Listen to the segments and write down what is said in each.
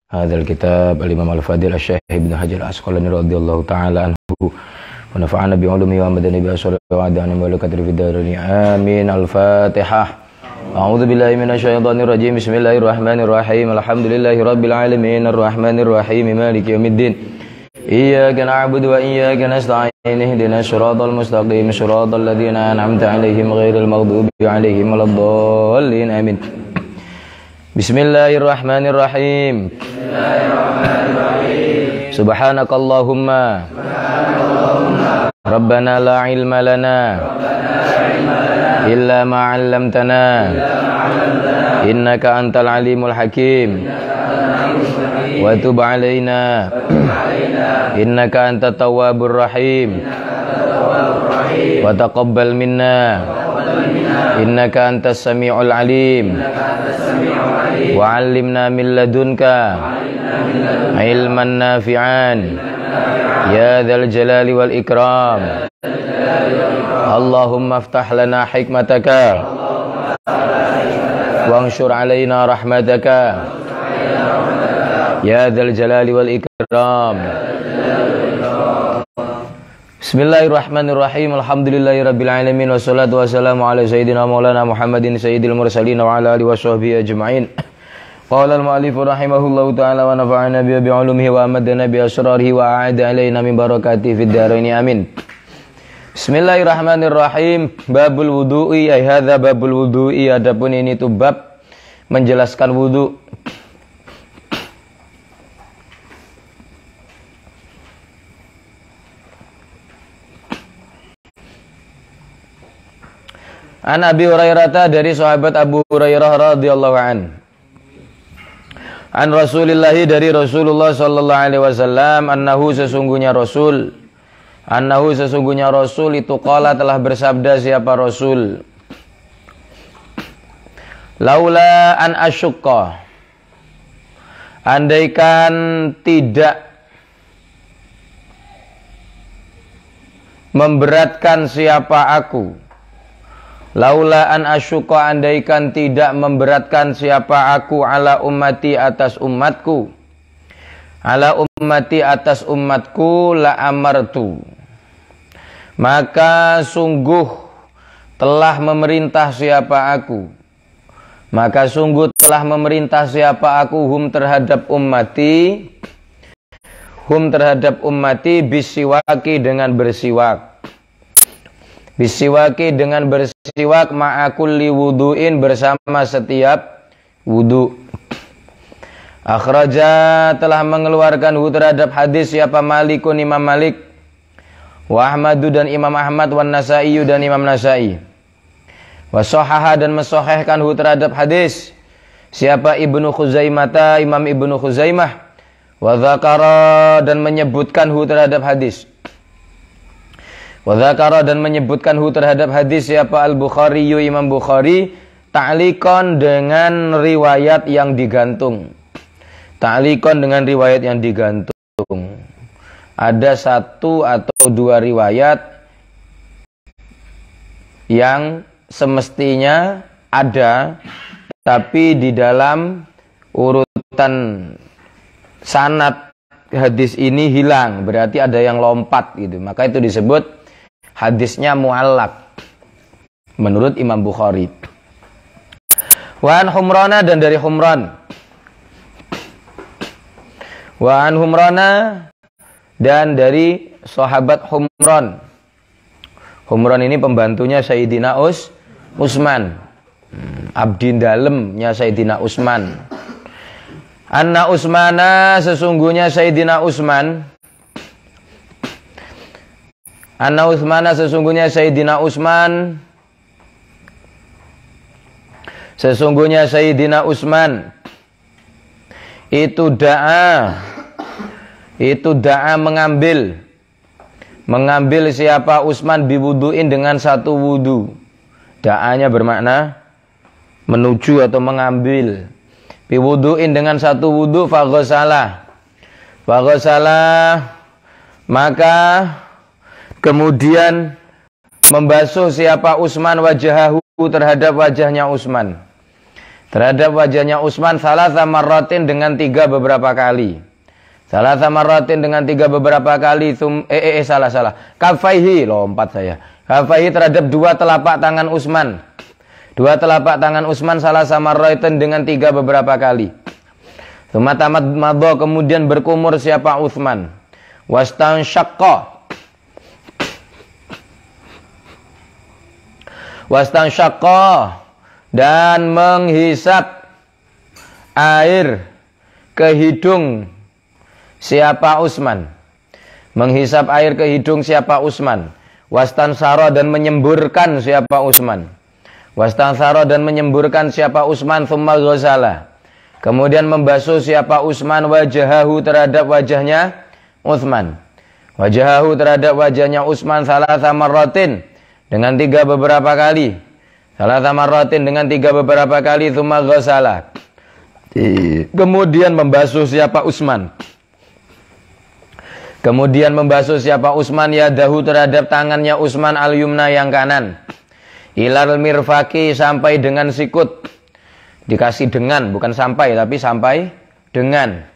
hadzal kitab al-Imam al-Fadil Asy-Syaikh Ibnu Hajar Al-Asqalani radhiyallahu taala anhu wa nafa'ana bi ulumihi wa madani bi asrar wa adana malakatil fiddarini amin. Al-Fatihah. A'udzu billahi minasyaitonir rajim. Bismillahirrahmanirrahim. Alhamdulillahi rabbil alamin arrahmanir rahim maliki yaumiddin. Iyyaka na'budu wa iyyaka nasta'in. Ihdinas siratal mustaqim siratal ladzina an'amta 'alaihim ghairil maghdubi 'alaihim waladdallin. Amin. Bismillahirrahmanirrahim. Subhanakallahumma Rabbana la ilma lana illa ma 'allamtana innaka antal alimul hakim wa tub 'alaina innaka antat tawwabur rahim wa taqabbal minna innaka antas samiul alim wa 'allimna min ladunka ilman nafi'an ya dzal jalali wal ikram. Allahumma aftah lana hikmataka wanshur alaina rahmataka ya dzal jalali wal ikram. Bismillahirrahmanirrahim. Alhamdulillahirabbil alamin wassalatu wassalamu ala sayyidina maulana Muhammadin sayyidil mursalin wa ala alihi washabbihi ajmain. Qala al-mu'allif rahimahullahu ta'ala wa nafa'ana bi ulumihi wa amadana bi asrarihi wa a'ada alaina min barakatihi fid dharain amin. Bismillahirrahmanirrahim. Babul wudu'i, ay hadza babul wudu'i, adapun ini tuh bab menjelaskan wudu. An Abi Hurairah, dari sahabat Abu Hurairah radhiyallahu an. An Rasulillahi, dari Rasulullah sallallahu alaihi wasallam, annahu sesungguhnya Rasul itu qala telah bersabda. Siapa Rasul? Laula an asyukka, andaikan tidak memberatkan siapa aku. Laula an asyukka, andaikan tidak memberatkan siapa aku, ala ummati, atas umatku. Ala ummati, atas umatku, la amartu, maka sungguh telah memerintah siapa aku. Maka sungguh telah memerintah siapa aku, hum terhadap ummati. Hum terhadap ummati, bisiwaki, dengan bersiwak. Bisiwaki, dengan bersiwak, ma'akulli wudu'in, bersama setiap wudu. Akhraja, telah mengeluarkan terhadap hadis siapa Malikun, Imam Malik. Wa Ahmadu, dan Imam Ahmad. Wa Nasaiyu, dan Imam Nasai. Wa sohaha, dan mensohehkan terhadap hadis siapa Ibnu Khuzaimah, Imam Ibnu Khuzaimah. Wa dzakara, dan menyebutkan terhadap hadis. Wa dzakara, dan menyebutkan terhadap hadis siapa Al-Bukhari, Imam Bukhari, ta'liqan, dengan riwayat yang digantung. Ta'liqan, dengan riwayat yang digantung. Ada satu atau dua riwayat yang semestinya ada, tapi di dalam urutan sanad hadis ini hilang, berarti ada yang lompat gitu. Maka itu disebut hadisnya mu'allaq menurut Imam Bukhari. Wa an Humrana, dan dari Humran. Wa an Humrana, dan dari sahabat Humran. Humran ini pembantunya Sayyidina Utsman. Abdi dalemnya Sayyidina Utsman. Anna Utsmana, sesungguhnya Sayyidina Utsman. Anna Utsmana, sesungguhnya Sayyidina Utsman. Sesungguhnya Sayyidina Utsman itu da'a mengambil siapa Utsman biwuduin, dengan satu wudu. Da'anya bermakna menuju atau mengambil. Biwuduin, dengan satu wudu. Faghsalah, maka kemudian membasuh siapa Utsman wajahahu, terhadap wajahnya Utsman. terhadap wajahnya Utsman salasa marratin dengan 3 beberapa kali. Salasa marratin dengan 3 beberapa kali. Salah. Kafaihi, lompat saya. Kafaihi terhadap 2 telapak tangan Utsman. 2 telapak tangan Utsman salasa marratin dengan 3 beberapa kali. Sumatamat madho, kemudian berkumur siapa Utsman. Wastan syaqqa, dan menghisap air ke hidung siapa Utsman. Menghisap air ke hidung siapa Utsman. Wastan saro, dan menyemburkan siapa Utsman. Wastan saro, dan menyemburkan siapa Utsman. Tsumma ghasala, kemudian membasuh siapa Utsman wajahahu, terhadap wajahnya Utsman. Wajahahu, terhadap wajahnya Utsman salasa marratin dengan 3 beberapa kali. Salasa marratin dengan 3 beberapa kali. Tsumma ghasala, kemudian membasuh siapa Utsman. Kemudian membasuh siapa Utsman yadahu, terhadap tangannya Utsman al-yumna yang kanan. Ilal mirfaqi, sampai dengan sikut. Dikasih dengan, bukan sampai, tapi sampai dengan.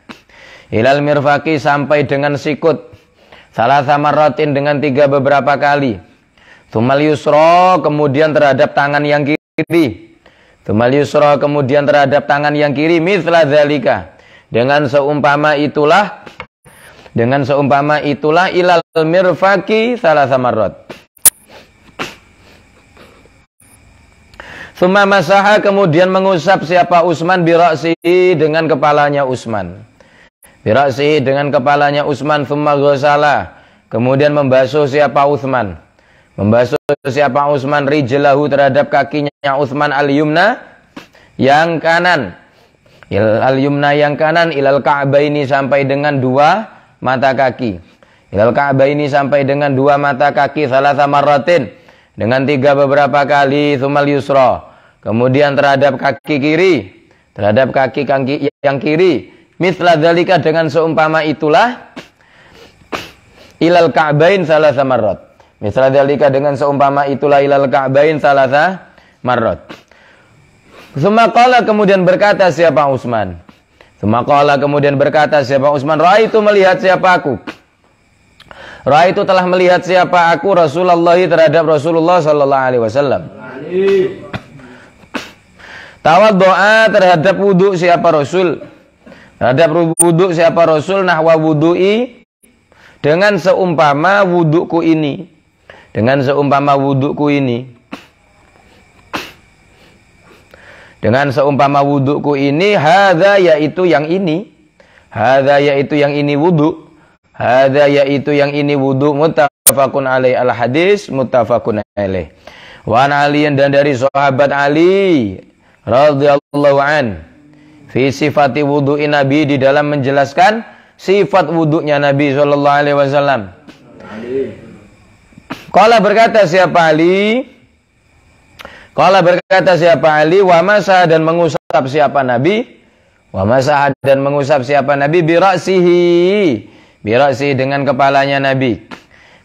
Ilal mirfaqi, sampai dengan sikut. Salasa marratin dengan 3 beberapa kali. Tsumal yusra, kemudian terhadap tangan yang kiri. Tsumal yusra, kemudian terhadap tangan yang kiri. Mithla dzalika, dengan seumpama itulah. Dengan seumpama itulah. Ilal mirfaqi salasa marrat. Tsumma masaha, kemudian mengusap siapa Utsman bira'sihi, dengan kepalanya Utsman. Bira'sihi, dengan kepalanya Utsman. Tsumma ghasala, kemudian membasuh siapa Utsman. Membasuh siapa Utsman rijlahu, terhadap kakinya Utsman al-yumna yang kanan. Al-yumna yang kanan ilal ka'baini, sampai dengan 2 mata kaki. Ilal ka'baini, sampai dengan 2 mata kaki. Salasa marratin, dengan 3 beberapa kali. Tsumal yusra, kemudian terhadap kaki kiri. Terhadap kaki yang kiri. Mithla dzalika, dengan seumpama itulah. Ilal ka'bain salasa marrat. Mithla dzalika, dengan seumpama itulah. Ilal ka'bain salasa marrat. Tsumma qala, kemudian berkata siapa Utsman. Tsumma qala, kemudian berkata siapa Utsman. Ra'aitu, melihat siapa aku. Ra'aitu, telah melihat siapa aku Rasulullah, terhadap Rasulullah sallallahu alaihi wasallam. Tawaddo'a, terhadap wudu siapa Rasul. Terhadap wudu siapa Rasul. Nahwa wudu'i, dengan seumpama wuduku ini. Dengan seumpama wuduku ini. Dengan seumpama wuduku ini. Hadza, yaitu yang ini. Hadza, yaitu yang ini wudu. Hadza, yaitu yang ini wudu. Muttafaqun alaih, al hadis muttafaqun alaih. Wa an aliyin, dan dari sahabat Ali radhiyallahu an, fi sifati wudu'i Nabi, di dalam menjelaskan sifat wudu'nya Nabi sallallahu alaihi wasallam. Qala, berkata siapa Ali. Qala, berkata siapa Ali. Wa masah, dan mengusap siapa Nabi. Wa masah, dan mengusap siapa Nabi. Bira'sihi, bira'sihi, dengan kepalanya Nabi.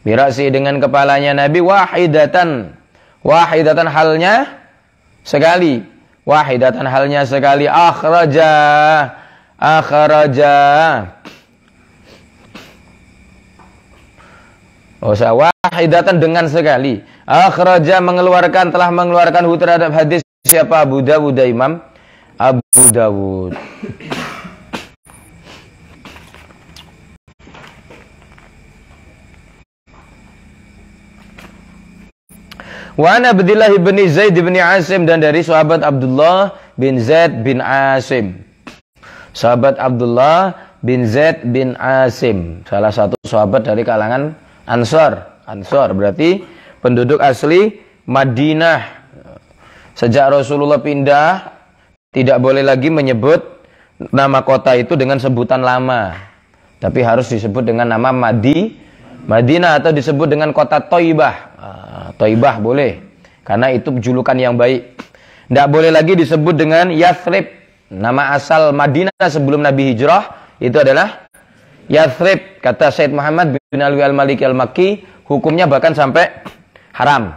Bira'sihi, dengan kepalanya Nabi. Wahidatan, wahidatan, halnya sekali. Wahidatan, halnya sekali. Akhraja, akhraja. Wahidatan, dengan sekali. Akhraja, mengeluarkan, telah mengeluarkan hu, terhadap hadis siapa Abu Dawud, Imam Abu Dawud. Wa ana Abdullah bin Zaid bin Asim, dan dari sahabat Abdullah bin Zaid bin Asim. Sahabat Abdullah bin Zaid bin Asim, salah satu sahabat dari kalangan Ansar. Ansar berarti penduduk asli Madinah. Sejak Rasulullah pindah, tidak boleh lagi menyebut nama kota itu dengan sebutan lama, tapi harus disebut dengan nama Madinah, atau disebut dengan kota Thaibah. Thaibah boleh, karena itu julukan yang baik. Tidak boleh lagi disebut dengan Yathrib. Nama asal Madinah sebelum Nabi hijrah itu adalah Yathrib. Kata Said Muhammad bin Alwi al-Maliki al-Makki, hukumnya bahkan sampai haram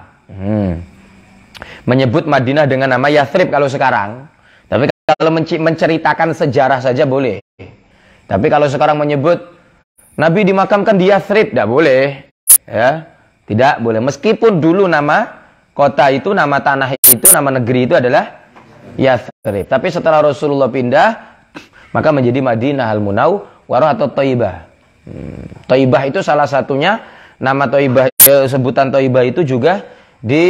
menyebut Madinah dengan nama Yathrib kalau sekarang. Tapi kalau menceritakan sejarah saja boleh. Tapi kalau sekarang menyebut Nabi dimakamkan di Yathrib, tidak boleh. Ya, tidak boleh. Meskipun dulu nama kota itu, nama tanah itu, nama negeri itu adalah Yathrib. Tapi setelah Rasulullah pindah, maka menjadi Madinah Al-Munawwarah atau Thaibah. Thaibah itu salah satunya, nama Thaibah, sebutan Thaibah itu juga diucapkan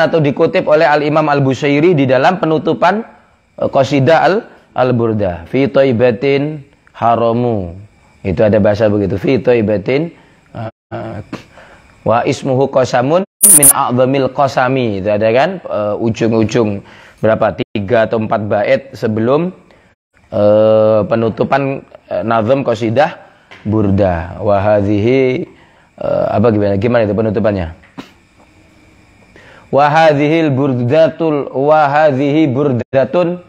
atau dikutip oleh Al-Imam Al-Bushairi di dalam penutupan Qasidah Al-Burdah. Fi Thaibatin haramu. Itu ada bahasa begitu. Fi Thaibatin wa ismuhu qasamun min a'dhamil qasami. Itu ada kan ujung-ujung berapa? 3 atau 4 bait sebelum penutupan nazm qasidah Burdah. Wa hadhihi gimana itu penutupannya? Wa hadhihi burdatun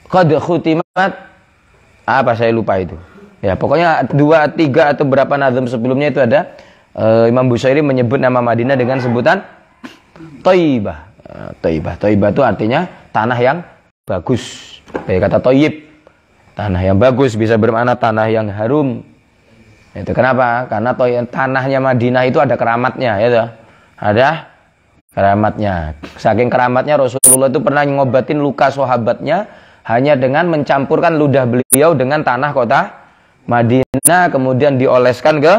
qad khutimat. Apa saya lupa itu. Ya, pokoknya 2, 3 atau berapa nazm sebelumnya itu ada Imam Bushairi menyebut nama Madinah dengan sebutan Thaibah. Thaibah itu artinya tanah yang bagus. Dari kata thayyib, tanah yang bagus, bisa bermakna tanah yang harum. Itu kenapa? Karena tanahnya Madinah itu ada keramatnya, ya. Ada keramatnya. Saking keramatnya Rasulullah itu pernah ngobatin luka sahabatnya hanya dengan mencampurkan ludah beliau dengan tanah kota Madinah, kemudian dioleskan ke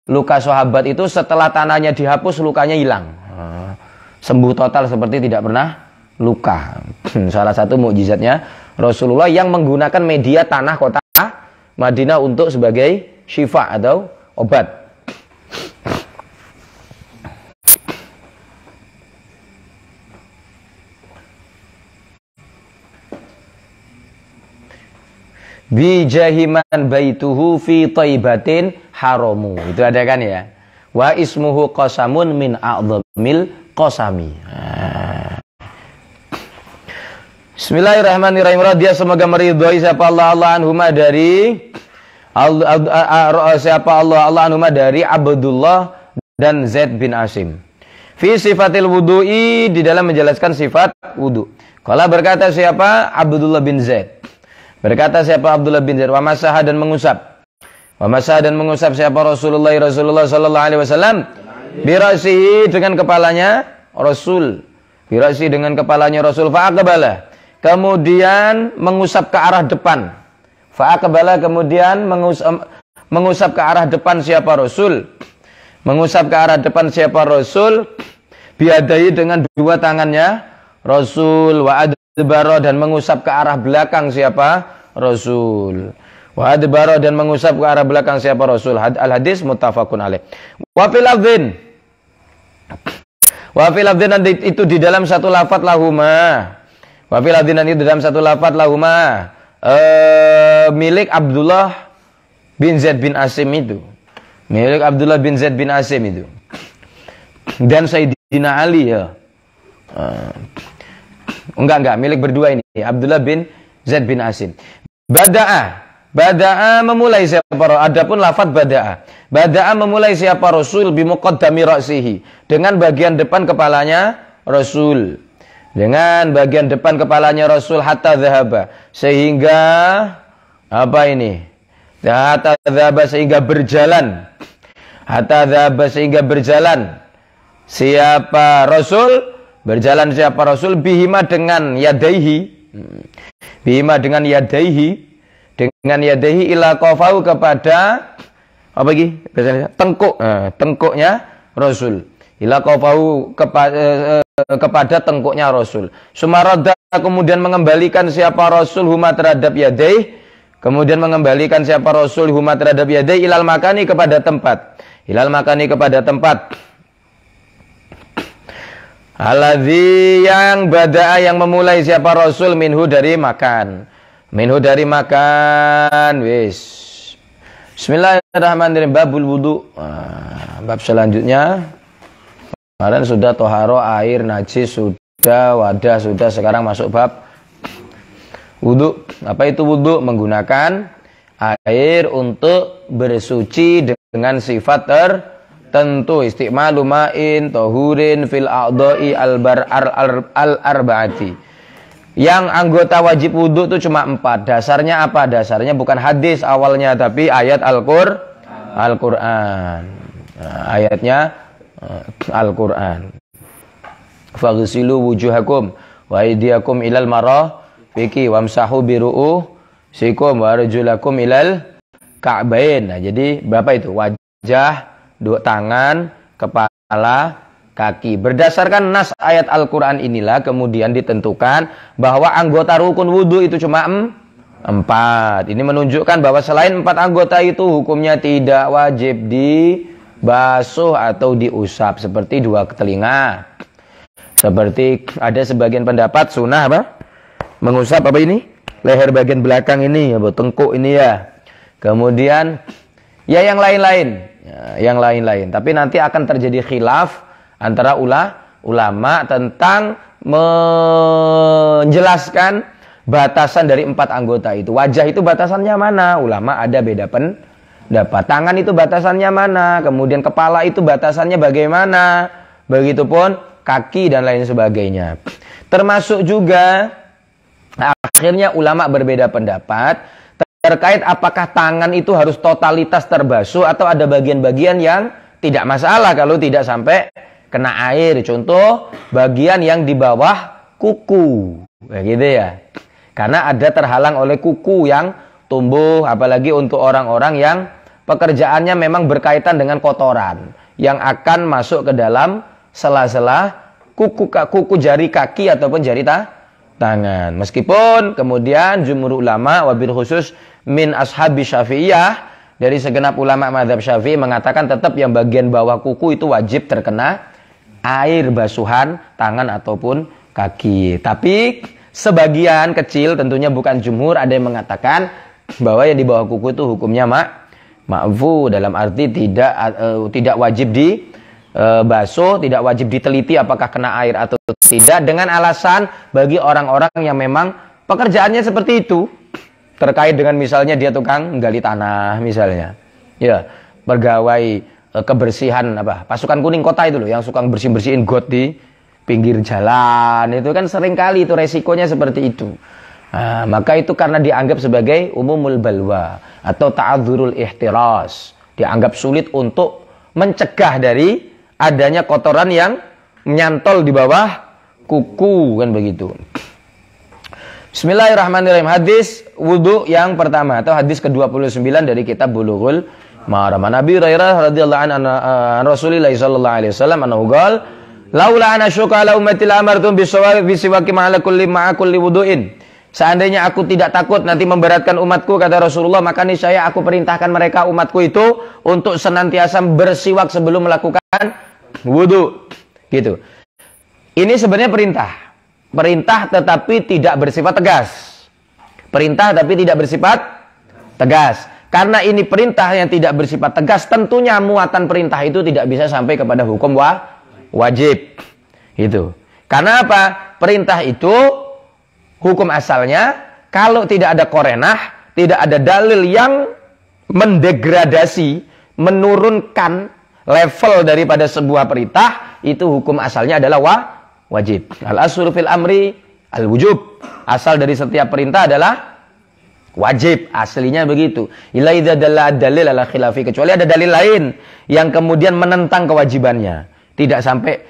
luka sahabat itu. Setelah tanahnya dihapus, lukanya hilang. Sembuh total seperti tidak pernah luka. Salah satu mukjizatnya Rasulullah yang menggunakan media tanah kota Madinah untuk sebagai syifa atau obat. Bi jahiman baituhu fi Thaibatin haramu. Itu ada kan ya? Wa ismuhu qasamun min a'dhamil qasami. Bismillahirrahmanirrahim. Radiyallahu semoga meridhai siapa Allah anhuma dari siapa Allah anhuma dari Abdullah dan Zaid bin Asim. Fi sifatil wudu'i, di dalam menjelaskan sifat wudu. Qala berkata siapa Abdullah bin Zaid. Berkata siapa Abdullah bin Zaid, wa masaha dan mengusap. Wa masaha dan mengusap siapa Rasulullah sallallahu alaihi wasallam bi ra'sihi, dengan kepalanya Rasul. Bi ra'sihi, dengan kepalanya Rasul. Fa aqbala, kemudian mengusap ke arah depan. Fa aqbala, kemudian mengusap ke arah depan siapa Rasul. Mengusap ke arah depan siapa Rasul biadai, dengan 2 tangannya Rasul. Wa adbara, dan mengusap ke arah belakang siapa Rasul. Wa adbara, dan mengusap ke arah belakang siapa Rasul. Al-hadis muttafaqun alaih. Wa fil lafdhin, itu di dalam satu lafaz lahuma. Wa fil lafdhin, itu dalam satu lafaz lahuma, milik Abdullah bin Zaid bin Asim itu. Milik Abdullah bin Zaid bin Asim itu. Dan Sayyidina Ali ya. Enggak, milik berdua ini. Abdullah bin Zaid bin Asim. Bada'a memulai siapa? Adapun lafaz Bada'a memulai siapa Rasul bimuqaddami ra'sihi, dengan bagian depan kepalanya Rasul. Dengan bagian depan kepalanya Rasul, hatta dhahaba, sehingga apa ini? Hatta dhahaba, sehingga berjalan. Hatta dhahaba, sehingga berjalan siapa Rasul? Berjalan siapa Rasul bihima, dengan yadaihi. Bihima, dengan yadaihi. Dengan yadaihi ila qafau, kepada apa lagi? Tengkuk. Tengkuknya Rasul. Ila qafau, kepada tengkuknya Rasul. Sumaradda, kemudian mengembalikan siapa Rasul huma terhadap yadaihi. Kemudian mengembalikan siapa Rasul huma terhadap yadaihi ilal makani, kepada tempat. Ilal makani, kepada tempat. Alladzi, yang bada'a, yang memulai siapa Rasul minhu, dari makan. Minhu, dari makan. Wis. Bismillahirrahmanirrahim. Babul wudu. Bab selanjutnya. Kemarin sudah toharo, air, najis sudah, wadah sudah. Sekarang masuk bab wudu. Apa itu wudu? Menggunakan air untuk bersuci dengan sifat tertentu. Istiqmalu ma'in tohurin fil a'dha'i al-arba'ati. Yang anggota wajib wudhu itu cuma 4. Dasarnya apa? Dasarnya bukan hadis awalnya, tapi ayat Al-Quran. Ayatnya Al-Quran. Faghsilu wujuhakum wa aydiyakum ilal marafiqi wamsahu biru'usikum wa arjulakum ilal ka'bain. Nah, jadi Bapak itu wajah, tangan, kepala, kaki. Berdasarkan nas ayat Al-Quran inilah kemudian ditentukan bahwa anggota rukun wudhu itu cuma 4. Ini menunjukkan bahwa selain 4 anggota itu hukumnya tidak wajib dibasuh atau diusap. Seperti 2 telinga. Seperti ada sebagian pendapat sunnah apa? Mengusap apa ini? Leher bagian belakang ini, ya, tengkuk ini ya. Kemudian ya yang lain-lain. Yang lain-lain. Tapi nanti akan terjadi khilaf antara ulama tentang menjelaskan batasan dari 4 anggota itu. Wajah itu batasannya mana? Ulama ada beda pendapat. Tangan itu batasannya mana? Kemudian kepala itu batasannya bagaimana? Begitupun kaki dan lain sebagainya. Termasuk juga akhirnya ulama berbeda pendapat terkait apakah tangan itu harus totalitas terbasuh atau ada bagian-bagian yang tidak masalah kalau tidak sampai kena air. Contoh bagian yang di bawah kuku, kayak gitu ya. Karena ada terhalang oleh kuku yang tumbuh, apalagi untuk orang-orang yang pekerjaannya memang berkaitan dengan kotoran yang akan masuk ke dalam sela-sela kuku jari kaki ataupun jari tangan. Meskipun kemudian jumhur ulama wabil khusus min ashabi Syafi'iyah, dari segenap ulama mazhab Syafi'i mengatakan tetap yang bagian bawah kuku itu wajib terkena air basuhan tangan ataupun kaki. Tapi sebagian kecil, tentunya bukan jumhur, ada yang mengatakan bahwa yang di bawah kuku itu hukumnya ma'fu, dalam arti tidak wajib dibasuh, tidak wajib diteliti apakah kena air atau tidak, dengan alasan bagi orang-orang yang memang pekerjaannya seperti itu, terkait dengan misalnya dia tukang gali tanah misalnya, ya, pegawai kebersihan pasukan kuning kota itu loh, yang suka bersihin got di pinggir jalan, itu kan sering kali itu resikonya seperti itu. Nah, maka itu karena dianggap sebagai umumul balwa atau ta'adzurul ihtiras, dianggap sulit untuk mencegah dari adanya kotoran yang menyantol di bawah kuku, kan begitu. Bismillahirrahmanirrahim. Hadis wudu yang pertama atau hadis ke-29 dari kitab Bulughul Maram. Nabi Hurairah radhiyallahu anhu Rasulullah sallallahu alaihi wasallam annahu qala laula ana syuqa ala ummati la amartum bisiwaki ma'a kulli wudu'in. Seandainya aku tidak takut nanti memberatkan umatku, kata Rasulullah, maka niscaya aku perintahkan mereka umatku itu untuk senantiasa bersiwak sebelum melakukan wudu. Gitu. Ini sebenarnya perintah. Perintah tetapi tidak bersifat tegas. Perintah tapi tidak bersifat tegas. Karena ini perintah yang tidak bersifat tegas, tentunya muatan perintah itu tidak bisa sampai kepada hukum wajib. Itu. Karena apa? Perintah itu hukum asalnya kalau tidak ada korenah, tidak ada dalil yang mendegradasi, menurunkan level daripada sebuah perintah, itu hukum asalnya adalah wajib. Al-aslu fil amri al-wujub. Asal dari setiap perintah adalah wajib, aslinya begitu. Illa idza dalla dalil ala khilafi, kecuali ada dalil lain yang kemudian menentang kewajibannya. Tidak sampai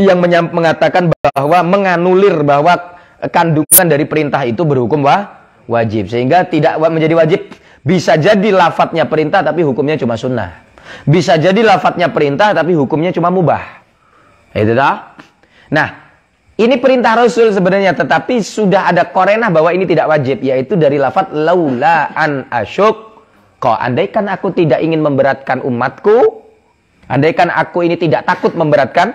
yang mengatakan bahwa menganulir bahwa kandungan dari perintah itu berhukum wajib, sehingga tidak menjadi wajib. Bisa jadi lafadznya perintah tapi hukumnya cuma sunnah. Bisa jadi lafadznya perintah tapi hukumnya cuma mubah. Itu dah. Nah, ini perintah Rasul sebenarnya, tetapi sudah ada korenah bahwa ini tidak wajib, yaitu dari lafadz laula an asyuk. Andaikan aku tidak ingin memberatkan umatku, andaikan aku ini tidak takut memberatkan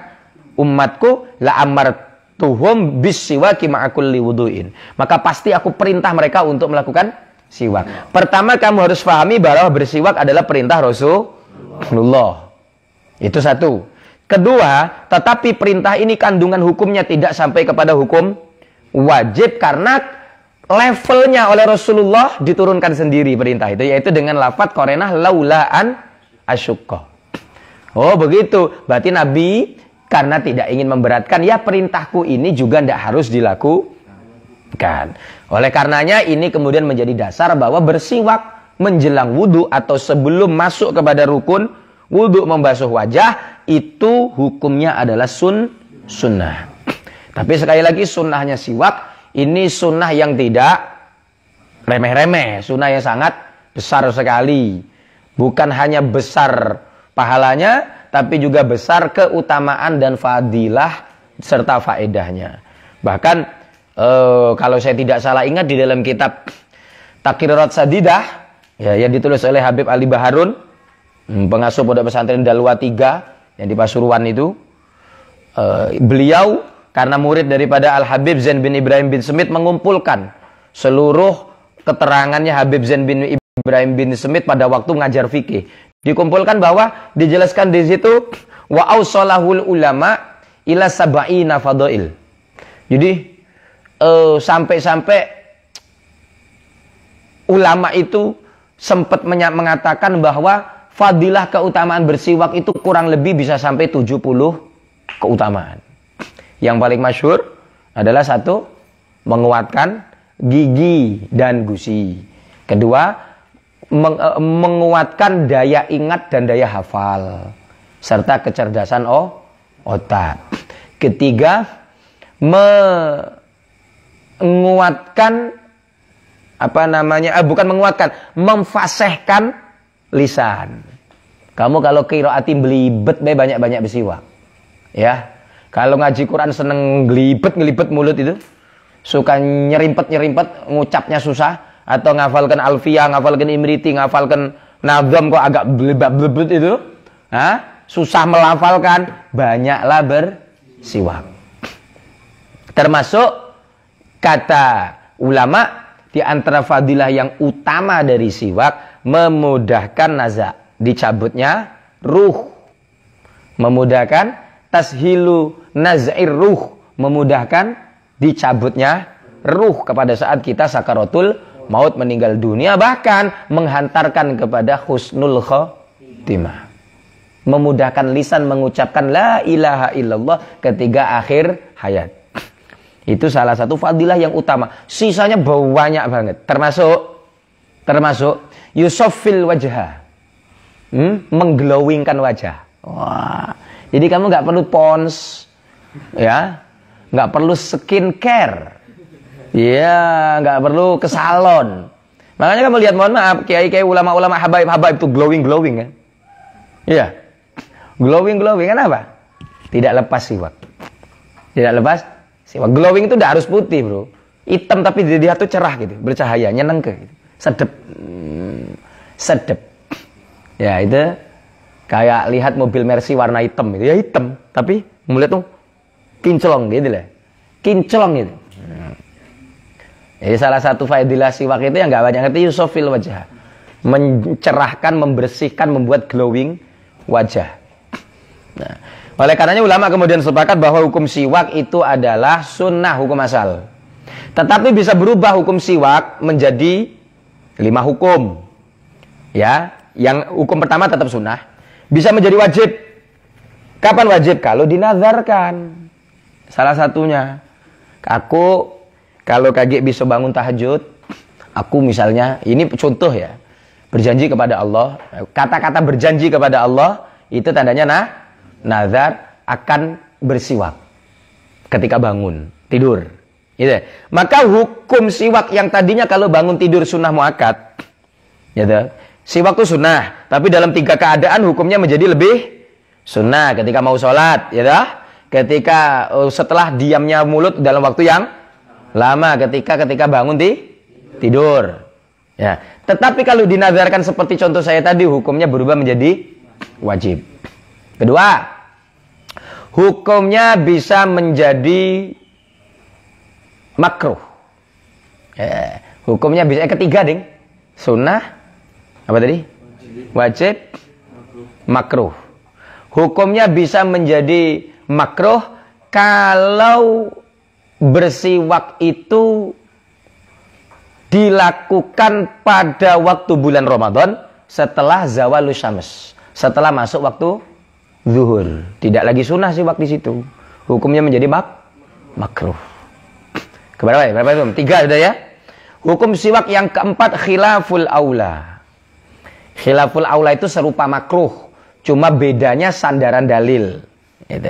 umatku, la amartuhum bisiwaki ma'a kulli wudu'in. Maka pasti aku perintah mereka untuk melakukan siwak. Pertama, kamu harus pahami bahwa bersiwak adalah perintah Rasulullah. Itu satu. Kedua, tetapi perintah ini kandungan hukumnya tidak sampai kepada hukum wajib karena levelnya oleh Rasulullah diturunkan sendiri perintah itu, yaitu dengan lafadz korenah laulaan asyukko. Oh begitu, berarti Nabi karena tidak ingin memberatkan, ya perintahku ini juga tidak harus Kan. Oleh karenanya ini kemudian menjadi dasar bahwa bersiwak menjelang wudhu atau sebelum masuk kepada rukun wudhu membasuh wajah itu hukumnya adalah sunnah. Tapi sekali lagi sunnahnya siwak ini sunnah yang tidak remeh-remeh, sunnah yang sangat besar sekali. Bukan hanya besar pahalanya, tapi juga besar keutamaan dan fadilah serta faedahnya. Bahkan kalau saya tidak salah ingat di dalam kitab Taqrirat Sadidah ya, yang ditulis oleh Habib Ali Baharun, pengasuh pondok pesantren Dalwa 3 yang di Pasuruan itu, beliau karena murid daripada Al Habib Zain bin Ibrahim bin Semit mengumpulkan seluruh keterangannya Habib Zain bin Ibrahim bin Semit pada waktu ngajar fikih. Dikumpulkan bahwa dijelaskan di situ wa ausalahul ulama ila sab'ina fadail. Jadi sampai-sampai ulama itu sempat mengatakan bahwa fadilah keutamaan bersiwak itu kurang lebih bisa sampai 70 keutamaan. Yang paling masyhur adalah satu, menguatkan gigi dan gusi. Kedua, menguatkan daya ingat dan daya hafal serta kecerdasan otak. Ketiga, menguatkan memfasihkan lisan. Kamu kalau qiraati belibet banyak-banyak bersiwak. Ya. Kalau ngaji Quran seneng ngelibet mulut itu, suka nyerimpet, ngucapnya susah, atau ngafalkan alfiyah, ngafalkan imriti, ngafalkan nazam kok agak blebet itu, susah melafalkan, banyaklah bersiwak. Termasuk kata ulama di antara fadilah yang utama dari siwak memudahkan naza, dicabutnya ruh, memudahkan tashilu naz'ir ruh, memudahkan dicabutnya ruh kepada saat kita sakaratul maut, meninggal dunia, bahkan menghantarkan kepada husnul khotimah, memudahkan lisan mengucapkan la ilaha illallah ketika akhir hayat. Itu salah satu fadilah yang utama. Sisanya banyak banget. Termasuk yusoffil wajah, mengglowingkan wajah. Wah. Jadi kamu nggak perlu pons, ya, nggak perlu skincare, ya, nggak perlu ke salon. Makanya kamu lihat, mohon maaf, kiai-kiai, ulama-ulama, habaib itu glowing kan? Iya, glowing kenapa? Tidak lepas siwak. Glowing itu tidak harus putih, bro. Hitam tapi dia tuh cerah gitu, bercahaya, nyeneng gitu. Sedep. Ya itu. Kayak lihat mobil Mercy warna hitam gitu. Ya hitam, tapi melihat tuh kinclong gitu lah. Kinclong gitu. Jadi salah satu fadilah siwak itu yang nggak banyak ngerti, yusofil wajah. Mencerahkan, membersihkan, membuat glowing wajah. Nah, oleh karenanya ulama kemudian sepakat bahwa hukum siwak itu adalah sunnah, hukum asal. Tetapi bisa berubah hukum siwak menjadi 5 hukum. Ya, yang hukum pertama tetap sunnah. Bisa menjadi wajib. Kapan wajib? Kalau dinazarkan. Salah satunya, aku kalau kaget bisa bangun tahajud, aku misalnya, ini contoh ya, berjanji kepada Allah. Kata-kata berjanji kepada Allah itu tandanya nazar akan bersiwak ketika bangun tidur. Gitu. Maka hukum siwak yang tadinya kalau bangun tidur sunnah muakkad, gitu. Siwak itu sunnah, tapi dalam 3 keadaan hukumnya menjadi lebih sunnah. Ketika mau sholat, ya, ketika setelah diamnya mulut dalam waktu yang lama, ketika bangun tidur. Ya. Tetapi kalau dinazarkan seperti contoh saya tadi, hukumnya berubah menjadi wajib. Kedua, hukumnya bisa menjadi makruh. Ya. Hukumnya bisa ketiga, ding, sunnah. Apa tadi? Wajib, makruh. Hukumnya bisa menjadi makruh kalau bersiwak itu dilakukan pada waktu bulan Ramadan setelah zawalus syams, setelah masuk waktu zuhur. Tidak lagi sunnah siwak di situ. Hukumnya menjadi makruh. Keberapa ya? Berapa itu? 3 sudah ya. Hukum siwak yang keempat khilaful aula. Khilaful aula itu serupa makruh, cuma bedanya sandaran dalil. Gitu.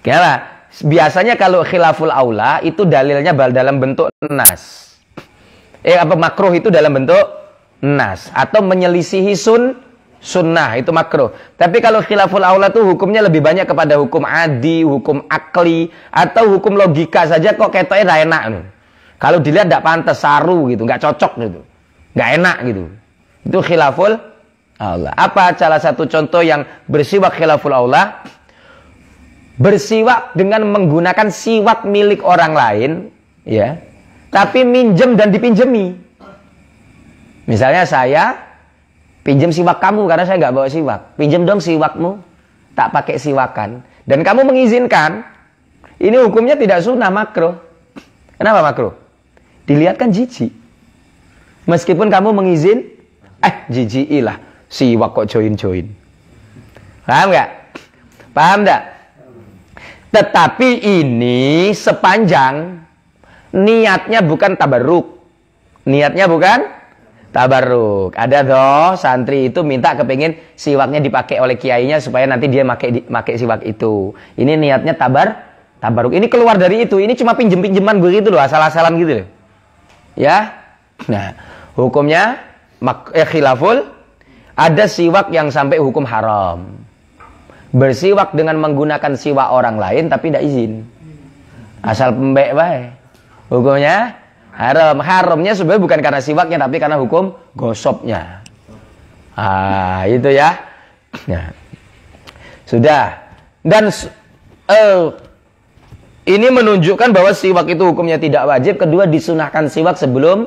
Kenapa? Biasanya kalau khilaful aula itu dalilnya dalam bentuk nas. Makruh itu dalam bentuk nas atau menyelisihi sunnah itu makruh. Tapi kalau khilaful aula tuh hukumnya lebih banyak kepada hukum adi, hukum akli, atau hukum logika saja kok ketoknya gak enak. Kalau dilihat gak pantas, saru gitu, gak cocok gitu, gak enak gitu. Itu khilaful aula. Apa salah satu contoh yang bersiwak khilaful aula? Bersiwak dengan menggunakan siwak milik orang lain, ya, tapi minjem dan dipinjemi. Misalnya saya pinjam siwak kamu karena saya nggak bawa siwak. Pinjam dong siwakmu, tak pakai siwakan. Dan kamu mengizinkan, ini hukumnya tidak sunnah, makruh. Kenapa makruh? Dilihat kan jijik. Meskipun kamu mengizin, jijikilah siwak kok join-join. Paham nggak? Paham nggak? Tetapi ini sepanjang niatnya bukan tabarruk. Niatnya bukan tabarruk. Ada toh santri itu minta kepingin siwaknya dipakai oleh kiainya supaya nanti dia pakai siwak itu. Ini niatnya tabarruk. Ini keluar dari itu. Ini cuma pinjem-pinjeman begitu loh, asal-asalan gitu loh. Ya. Nah, hukumnya khilaful. Ada siwak yang sampai hukum haram. Bersiwak dengan menggunakan siwak orang lain tapi tidak izin. Asal pembek bae. Hukumnya haram. Haramnya sebenarnya bukan karena siwaknya tapi karena hukum gosopnya. Itu ya. Nah. Sudah. Dan ini menunjukkan bahwa siwak itu hukumnya tidak wajib. Kedua, disunahkan siwak sebelum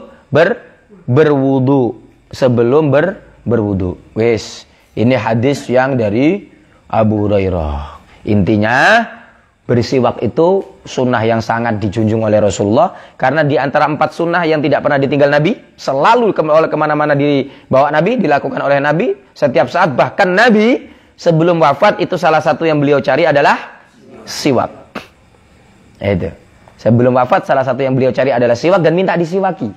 berwudu. Sebelum berwudu. Wes, ini hadis yang dari Abu Hurairah. Intinya bersiwak itu sunnah yang sangat dijunjung oleh Rasulullah. Karena di antara 4 sunnah yang tidak pernah ditinggal Nabi, selalu oleh kemana-mana dibawa Nabi, dilakukan oleh Nabi setiap saat. Bahkan Nabi sebelum wafat itu salah satu yang beliau cari adalah siwak. Itu. Sebelum wafat salah satu yang beliau cari adalah siwak dan minta disiwaki.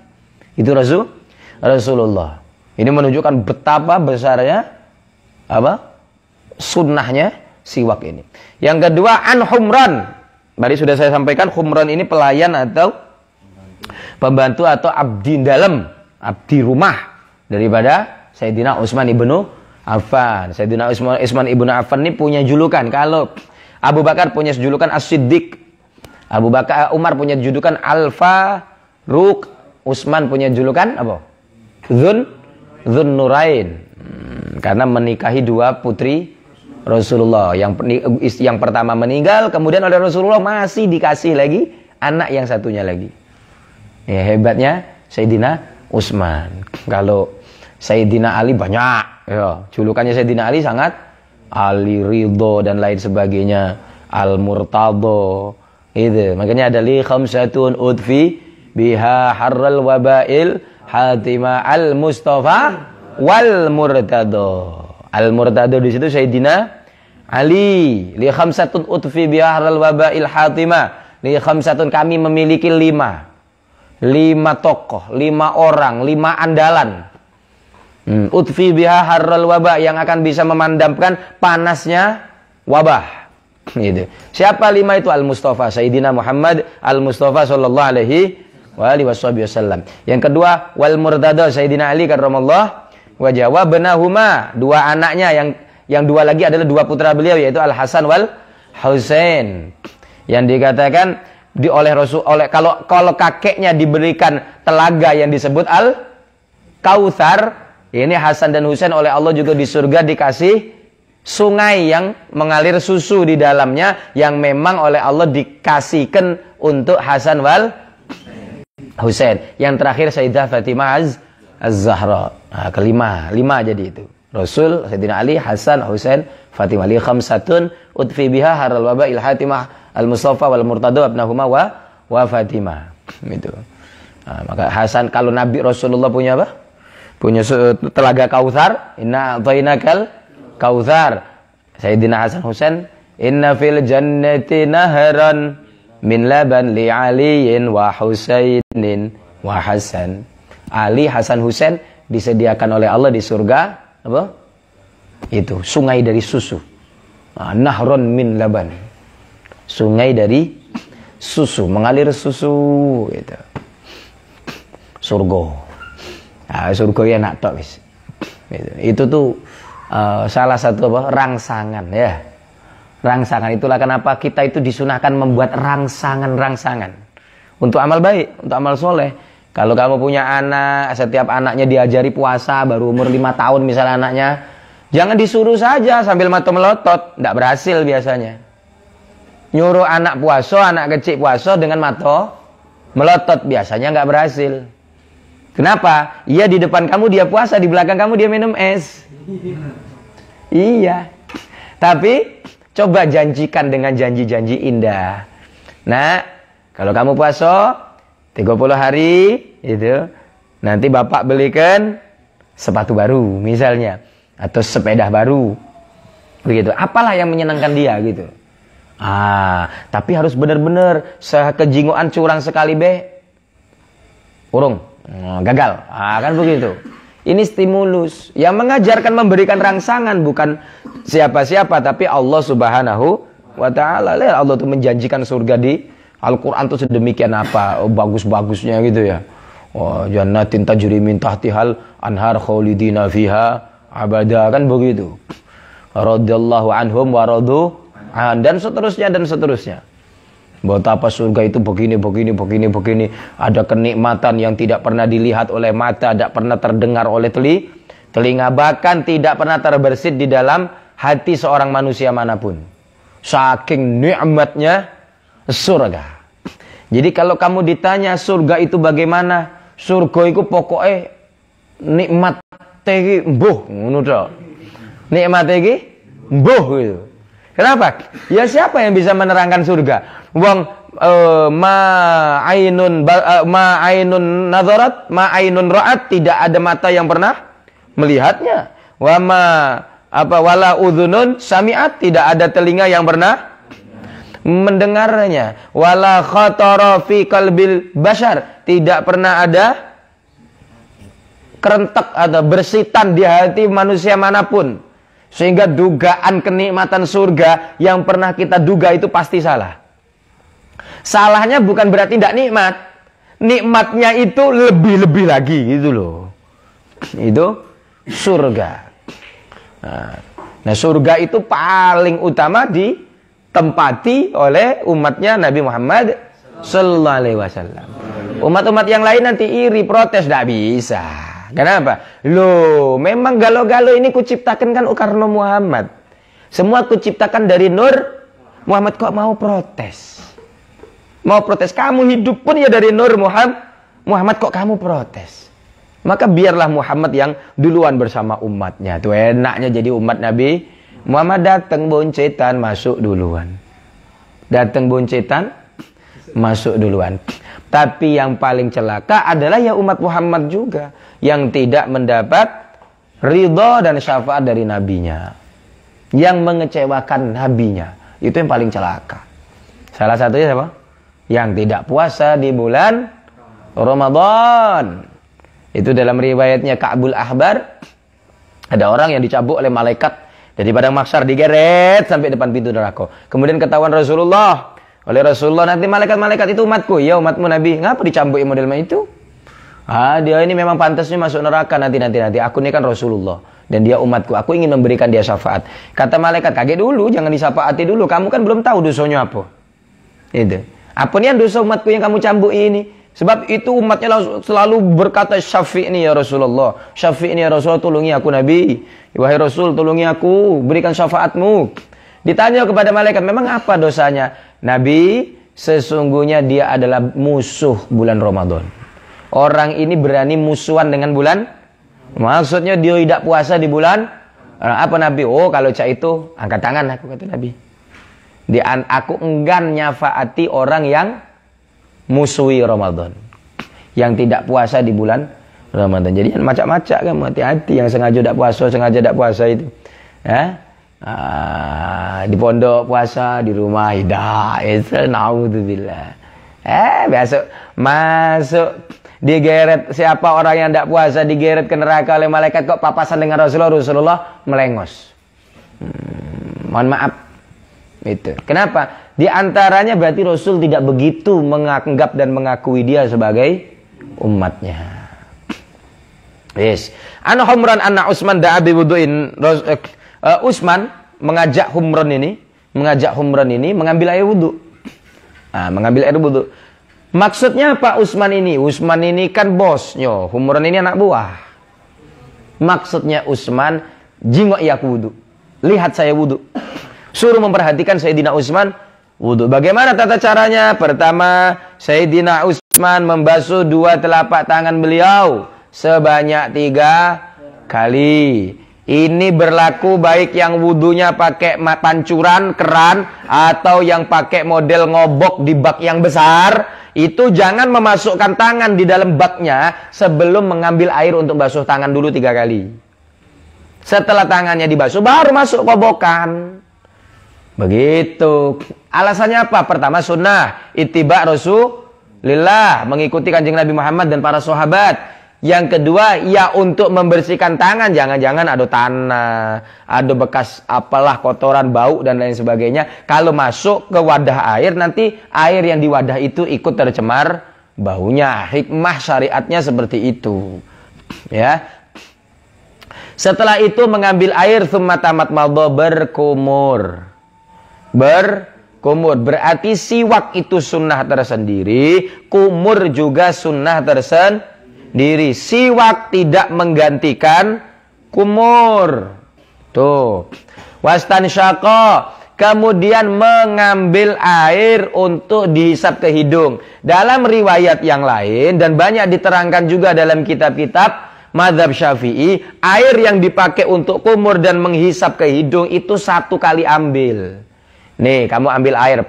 Itu Rasulullah. Ini menunjukkan betapa besarnya sunnahnya siwak ini. Yang kedua, an Humran. Tadi sudah saya sampaikan, Humran ini pelayan atau pembantu atau abdi dalam, abdi rumah daripada Sayyidina Utsman ibnu Affan. Sayyidina Utsman ibnu Affan ini punya julukan. Kalau Abu Bakar punya julukan As-Siddiq, Umar punya julukan Al-Faruq, Utsman punya julukan apa? Dzun Nurain. Karena menikahi 2 putri Rasulullah. Yang pertama meninggal, kemudian oleh Rasulullah masih dikasih lagi anak yang satunya lagi. Ya, hebatnya Sayyidina Utsman. Kalau Sayyidina Ali banyak, ya, julukannya Sayyidina Ali sangat, Ali Ridho dan lain sebagainya, Al-Murtadho. Itu. Makanya ada li khamsatun udfi biha harral wabail hatima al-Mustafa wal Murtadho. Al-Murtadho di situ Sayyidina Ali. Li khamsatun utfi biharal wabail hatima. Li khamsatun, kami memiliki 5 tokoh, 5 orang, 5 andalan. Utfi biharal waba, yang akan bisa memandamkan panasnya wabah. Gitu. Siapa 5 itu? Al-Mustafa, Sayyidina Muhammad Al-Mustafa sallallahu alaihi wasallam. Yang kedua, wal Murtadho, Sayyidina Ali karramallahu wajah. Wa benahuma, 2 anaknya, yang 2 lagi adalah 2 putra beliau, yaitu Al Hasan wal Husain. Yang dikatakan kalau kakeknya diberikan telaga yang disebut Al Kautsar, ini Hasan dan Husain oleh Allah juga di surga dikasih sungai yang mengalir susu di dalamnya, yang memang oleh Allah dikasihkan untuk Hasan wal Husain. Yang terakhir Sayyidah Fatimah Az-Zahra. Nah, kelima, 5 jadi itu. Rasul, Sayyidina Ali, Hasan, Husain, Fatimah. Li khamsatun utfi biha haral waba il Hatimah al-Mustafa wal Murtadho abnahuma wa Fatimah. Itu. Nah, maka Hasan, kalau Nabi Rasulullah punya apa? Punya telaga Kautsar. Inna a'tainakal Kautsar. Sayyidina Hasan Husain, inna fil jannati nahran min laban li aliyin wa husainin wa hasan. Ali, Hasan, Husain disediakan oleh Allah di surga apa? Itu sungai dari susu. Nahron min laban. Sungai dari susu, mengalir susu gitu. Surga. Surga ya nak tok wis. Itu tuh salah satu apa? Rangsangan ya. Rangsangan, itulah kenapa kita itu disunahkan membuat rangsangan-rangsangan untuk amal baik, untuk amal soleh. Kalau kamu punya anak, setiap anaknya diajari puasa baru umur 5 tahun misalnya anaknya, jangan disuruh saja sambil mata melotot, tidak berhasil biasanya. Nyuruh anak puasa, anak kecil puasa dengan mata melotot biasanya nggak berhasil. Kenapa? Iya di depan kamu dia puasa, di belakang kamu dia minum es. Iya. Tapi coba janjikan dengan janji-janji indah. Nah, kalau kamu puasa 30 hari itu, nanti bapak belikan sepatu baru misalnya, atau sepeda baru. Begitu. Apalah yang menyenangkan dia gitu. Tapi harus benar-benar sekejingoan curang sekali urung. Gagal. Kan begitu. Ini stimulus yang mengajarkan memberikan rangsangan, bukan siapa-siapa tapi Allah Subhanahu wa taala. Allah tuh menjanjikan surga di Al-Qur'an tuh sedemikian apa bagus-bagusnya gitu ya. Jannatin tajri min tahtihal anhar khalidina fiha abada, kan begitu. Radhiyallahu anhum wa radu an, dan seterusnya dan seterusnya. Betapa surga itu begini. Ada kenikmatan yang tidak pernah dilihat oleh mata, tidak pernah terdengar oleh telinga, bahkan tidak pernah terbersit di dalam hati seorang manusia manapun. Saking nikmatnya surga. Jadi kalau kamu ditanya surga itu bagaimana, surga itu pokoknya nikmat tegi mbuh ngono tok. Nikmat tegi mbuh gitu. Kenapa? Ya siapa yang bisa menerangkan surga? Wong ma ainun nadharat, ma ainun ra'at, tidak ada mata yang pernah melihatnya. Wa ma wala udhunun sami'at, tidak ada telinga yang pernah mendengarnya. Wala khatara fi qalbil bashar, tidak pernah ada kerentek atau bersitan di hati manusia manapun. Sehingga dugaan kenikmatan surga yang pernah kita duga itu pasti salah. Salahnya bukan berarti tidak nikmat. Nikmatnya itu lebih-lebih lagi gitu loh. Itu surga. Nah, surga itu paling utama ditempati oleh umatnya Nabi Muhammad sallallahu alaihi wasallam. Umat-umat yang lain nanti iri, protes, tidak bisa. Kenapa? Loh, memang galau-galau ini kuciptakan kan karena Muhammad. Semua kuciptakan dari nur Muhammad, kok mau protes? Mau protes, kamu hidup pun ya dari nur Muhammad kok kamu protes? Maka biarlah Muhammad yang duluan bersama umatnya. Tuh enaknya jadi umat Nabi. Muhammad datang boncetan masuk duluan. Datang boncetan masuk duluan. Tapi yang paling celaka adalah ya umat Muhammad juga yang tidak mendapat ridha dan syafaat dari nabinya, yang mengecewakan nabinya. Itu yang paling celaka. Salah satunya siapa? Yang tidak puasa di bulan Ramadan. Itu dalam riwayatnya Ka'bul Ahbar, ada orang yang dicambuk oleh malaikat dari padang mahsyar, digeret sampai depan pintu neraka. Kemudian ketahuan Rasulullah, oleh Rasulullah, nanti malaikat-malaikat itu umatku, ya umatmu Nabi, ngapa dicambuki model itu? Dia ini memang pantasnya masuk neraka nanti. Aku ini kan Rasulullah dan dia umatku. Aku ingin memberikan dia syafaat. Kata malaikat, kaget dulu, jangan disyafaati dulu. Kamu kan belum tahu dosanya apa. Itu. Apa nih dosa umatku yang kamu cambuki ini? Sebab itu umatnya selalu berkata syafi'ni ya Rasulullah. Syafi'ni ya Rasulullah, tolongi aku Nabi. Wahai Rasul, tolongi aku, berikan syafaatmu. Ditanya kepada malaikat, memang apa dosanya? Nabi, sesungguhnya dia adalah musuh bulan Ramadan. Orang ini berani musuhan dengan bulan. Maksudnya dia tidak puasa di bulan. Apa Nabi? Oh, kalau cak itu angkat tangan aku, kata Nabi. Aku enggan nyafaati orang yang musuhi Ramadan, yang tidak puasa di bulan Ramadan. Jadi macam-macam kamu, hati-hati yang sengaja tidak puasa, itu. Ya? Di pondok puasa, di rumah tidak. Itu naudzubillah. Masuk digeret, siapa orang yang tidak puasa digeret ke neraka oleh malaikat kok papasan dengan Rasulullah melengos. Mohon maaf. Itu. Kenapa? Di antaranya berarti Rasul tidak begitu menganggap dan mengakui dia sebagai umatnya. Yes. An Humran anna Utsman da'a bi wudu'in. Utsman mengajak Humran ini mengambil air wudu. Mengambil air wudu. Maksudnya apa Utsman ini? Utsman ini kan bosnya, Humran ini anak buah. Maksudnya Utsman, jingok ya aku wudu. Lihat saya wudu. Suruh memperhatikan Sayyidina Utsman wudu. Bagaimana tata caranya? Pertama, Sayyidina Utsman membasuh dua telapak tangan beliau sebanyak 3 kali. Ini berlaku baik yang wudunya pakai pancuran, keran, atau yang pakai model ngobok di bak yang besar. Itu jangan memasukkan tangan di dalam baknya sebelum mengambil air untuk basuh tangan dulu 3 kali. Setelah tangannya dibasuh, baru masuk kobokan. Begitu. Alasannya apa? Pertama sunnah, ittiba Rasulillah, mengikuti Kanjeng Nabi Muhammad dan para sahabat. Yang kedua, ya untuk membersihkan tangan, jangan-jangan ada tanah, ada bekas apalah kotoran, bau dan lain sebagainya. Kalau masuk ke wadah air, nanti air yang di wadah itu ikut tercemar baunya. Hikmah syariatnya seperti itu. Ya. Setelah itu mengambil air, tsumma tamat madha, berkumur. Berarti siwak itu sunnah tersendiri, kumur juga sunnah tersendiri. Siwak tidak menggantikan kumur. Tuh. Wastansyaqa, kemudian mengambil air untuk dihisap ke hidung. Dalam riwayat yang lain dan banyak diterangkan juga dalam kitab-kitab mazhab Syafi'i, air yang dipakai untuk kumur dan menghisap ke hidung itu 1 kali ambil. Nih, kamu ambil air,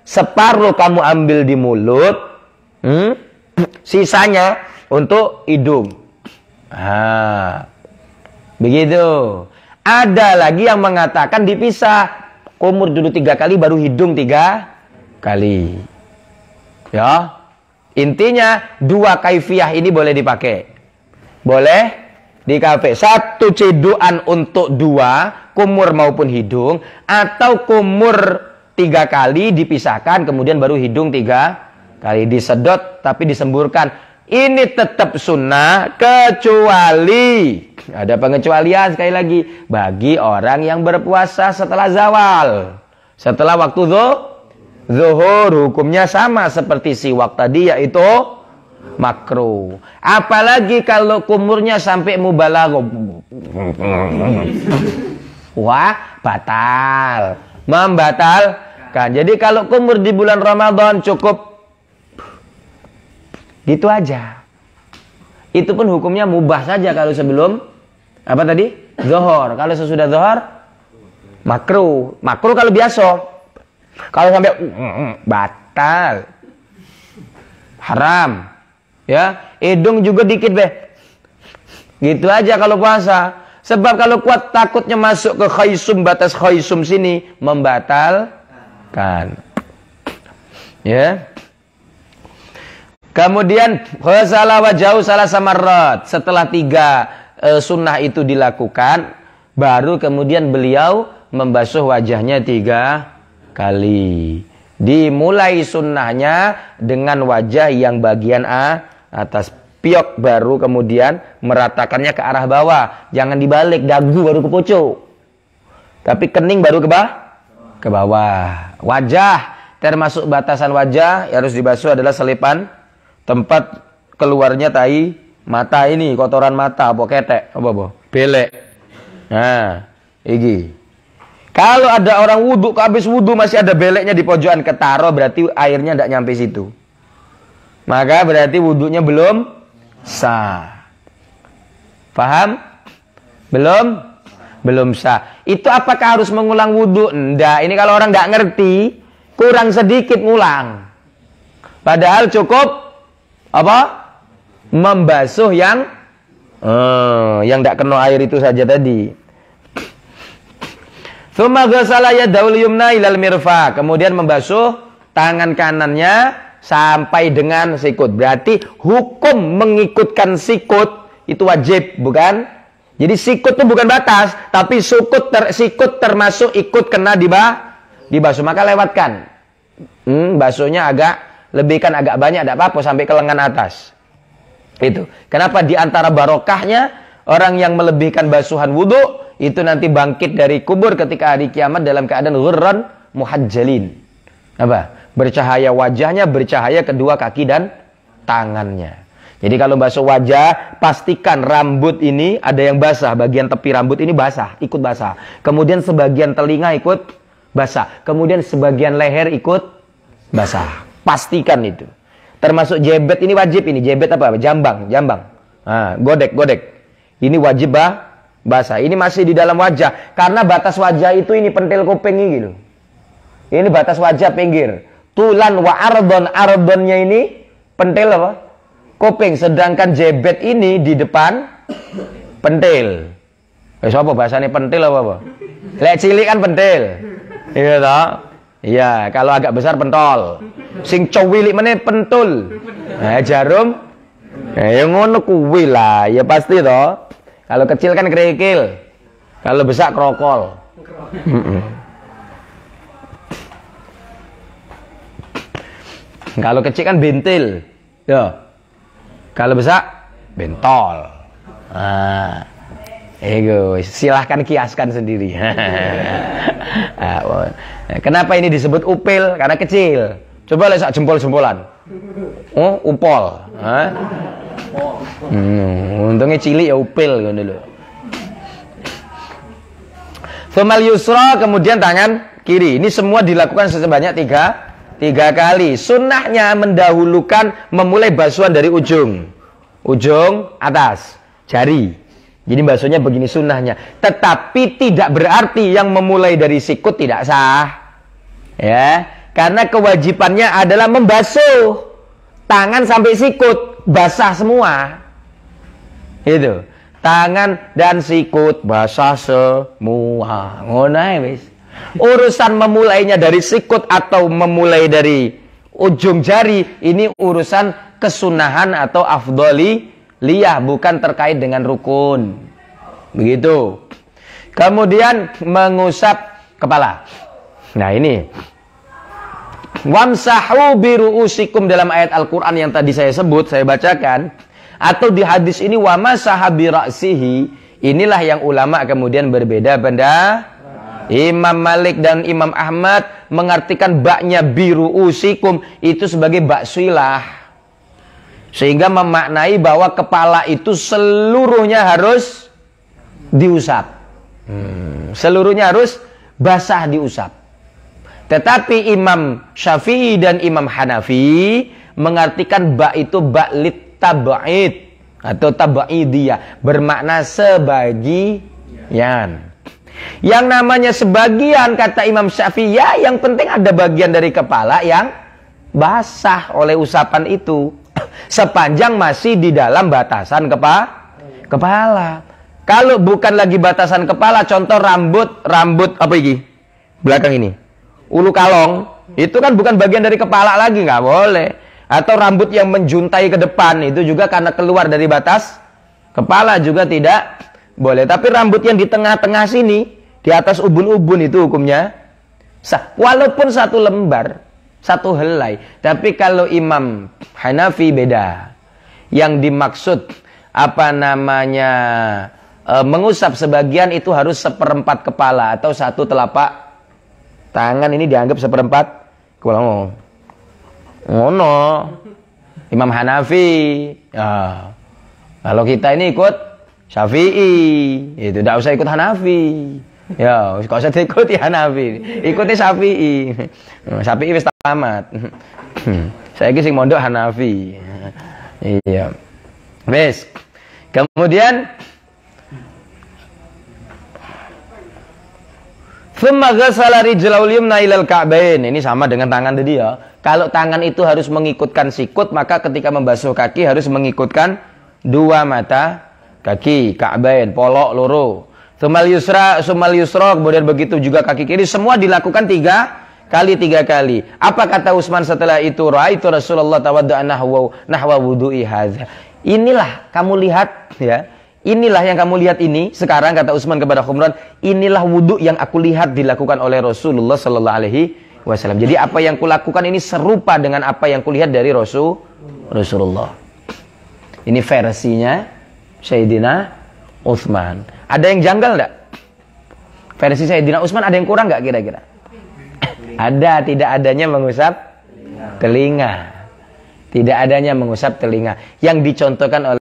separuh kamu ambil di mulut, sisanya untuk hidung. Begitu. Ada lagi yang mengatakan dipisah, kumur dulu 3 kali, baru hidung 3 kali. Ya, intinya 2 kaifiyah ini boleh dipakai. Boleh dipakai. 1 cedukan untuk 2, kumur maupun hidung, atau kumur 3 kali dipisahkan, kemudian baru hidung 3 kali, disedot tapi disemburkan. Ini tetap sunnah, kecuali ada pengecualian sekali lagi bagi orang yang berpuasa setelah zawal, setelah waktu zuhur, hukumnya sama seperti siwak tadi, yaitu makruh. Apalagi kalau kumurnya sampai mubalaghah, wah, batal, membatalkan. Jadi kalau kumur di bulan Ramadan cukup gitu aja. Itu pun hukumnya mubah saja kalau sebelum apa tadi? Zuhur. Kalau sesudah zuhur makruh. Makruh kalau biasa. Kalau sampai batal. Haram. Ya, hidung juga dikit deh. Gitu aja kalau puasa. Sebab kalau kuat takutnya masuk ke khaisum, batas khaisum sini membatalkan. Ya. Kemudian ghasala wajahu salasa marrat. Setelah 3 sunnah itu dilakukan, baru kemudian beliau membasuh wajahnya 3 kali. Dimulai sunnahnya dengan wajah yang bagian atas, piok, baru kemudian meratakannya ke arah bawah. Jangan dibalik, dagu baru ke pucuk, tapi kening baru ke bawah. Wajah, termasuk batasan wajah yang harus dibasuh adalah selipan tempat keluarnya tai mata ini, kotoran mata, apa ketek, apa belek. Nah, iki. Kalau ada orang wudhu, habis wudhu masih ada beleknya di pojokan ketaro, berarti airnya tidak nyampe situ. Maka berarti wudhunya belum sah. Paham? Belum sah. Itu apakah harus mengulang wudhu? Enggak. Ini kalau orang nggak ngerti, kurang sedikit ngulang. Padahal cukup apa? Membasuh yang tidak kena air itu saja tadi. Tsumma ghasala yadahu yumna ilal mirfaq. Kemudian membasuh tangan kanannya sampai dengan sikut. Berarti hukum mengikutkan sikut itu wajib, bukan? Jadi sikut itu bukan batas, tapi sikut termasuk ikut kena dibasuh. Maka lewatkan. Basuhnya lebihkan agak banyak, tidak apa-apa sampai ke lengan atas. Itu. Kenapa di antara barokahnya orang yang melebihkan basuhan wudhu itu nanti bangkit dari kubur ketika hari kiamat dalam keadaan ghurran muhajjalin. Apa? Bercahaya wajahnya, bercahaya kedua kaki dan tangannya. Jadi kalau basuh wajah, pastikan rambut ini ada yang basah. Bagian tepi rambut ini basah, ikut basah. Kemudian sebagian telinga ikut basah. Kemudian sebagian leher ikut basah. Pastikan itu. Termasuk jebet ini wajib ini. Jebet apa? Jambang. Nah, godek. Ini wajib basah. Ini masih di dalam wajah. Karena batas wajah itu ini pentil kuping ini gitu. Ini batas wajah pinggir. Tulan wa ardon. Ardonnya ini pentil apa? Kuping. Sedangkan jebet ini di depan pentil. Apa bahasanya pentil apa? Lek cilik kan pentil. Iya toh? Iya, kalau agak besar pentol. Sing cowilik meneh pentul. Nah, jarum. Ya ngono kuwi lah, ya pasti toh. Kalau kecil kan kerikil. Kalau besar krokol. Kalau kecil kan bentil. Ya. Kalau besar bentol. Nah. Silahkan kiaskan sendiri. Kenapa ini disebut upil? Karena kecil. Coba lihat jempol-jempolan. Oh, upol. Untungnya cilik ya upil gitu loh. Tsumal yusra, kemudian tangan kiri. Ini semua dilakukan sebanyak tiga kali. Sunnahnya mendahulukan memulai basuhan dari ujung atas jari. Jadi basuhnya begini sunnahnya. Tetapi tidak berarti yang memulai dari sikut tidak sah. Ya, karena kewajibannya adalah membasuh tangan sampai sikut, basah semua. Itu. Tangan dan sikut basah semua. Ngono wis. Urusan memulainya dari sikut atau memulai dari ujung jari ini urusan kesunahan atau afdhaliyah, bukan terkait dengan rukun. Begitu. Kemudian mengusap kepala. Nah ini. Wamsahu biru'usikum dalam ayat Al-Quran yang tadi saya sebut, saya bacakan. Atau di hadis ini wamasaha bira'sihi. Inilah yang ulama kemudian berbeda benda. Imam Malik dan Imam Ahmad mengartikan baknya biru'usikum itu sebagai baksuilah. Sehingga memaknai bahwa kepala itu seluruhnya harus diusap. Seluruhnya harus basah diusap. Tetapi Imam Syafi'i dan Imam Hanafi mengartikan bak itu bak lit tab'id atau tab'idiyah, bermakna sebagian. Yang namanya sebagian kata Imam Syafi'i, ya yang penting ada bagian dari kepala yang basah oleh usapan itu. Sepanjang masih di dalam batasan kepala. Kalau bukan lagi batasan kepala, contoh rambut apa ini? Belakang ini. Ulu kalong, itu kan bukan bagian dari kepala lagi, nggak boleh. Atau rambut yang menjuntai ke depan, itu juga karena keluar dari batas kepala juga tidak boleh. Tapi rambut yang di tengah-tengah sini, di atas ubun-ubun itu hukumnya sah. Walaupun satu lembar, satu helai. Tapi kalau Imam Hanafi beda. Yang dimaksud mengusap sebagian itu harus seperempat kepala atau satu telapak tangan, ini dianggap seperempat kepala. Oh no. Imam Hanafi. Ya. Kalau kita ini ikut Syafi'i, itu tidak usah ikut Hanafi. Ya, kalau usah ikuti Hanafi, ikuti Syafi'i. Syafi'i wis tamat. Saya sing mondok Hanafi. Iya. Wes. Kemudian thumma ghassala rijlahu yumna ilal ka'bain. Ini sama dengan tangan tadi ya. Kalau tangan itu harus mengikutkan sikut, maka ketika membasuh kaki harus mengikutkan dua mata kaki, ka'bain, polok loro. Sumal yusra, kemudian begitu juga kaki kiri, semua dilakukan 3 kali. Apa kata Utsman setelah itu? Ra'aitu Rasulullah tawadda'a nahwa wudu'i hadza. Inilah kamu lihat ya. Inilah yang kamu lihat ini sekarang, kata Utsman kepada Humran, inilah wudu yang aku lihat dilakukan oleh Rasulullah sallallahu alaihi wasallam. Jadi apa yang kulakukan ini serupa dengan apa yang kulihat dari Rasulullah. Ini versinya Sayyidina Utsman. Ada yang janggal enggak? Versi Sayyidina Utsman ada yang kurang enggak kira-kira? Ada, tidak adanya mengusap telinga. Tidak adanya mengusap telinga. Yang dicontohkan oleh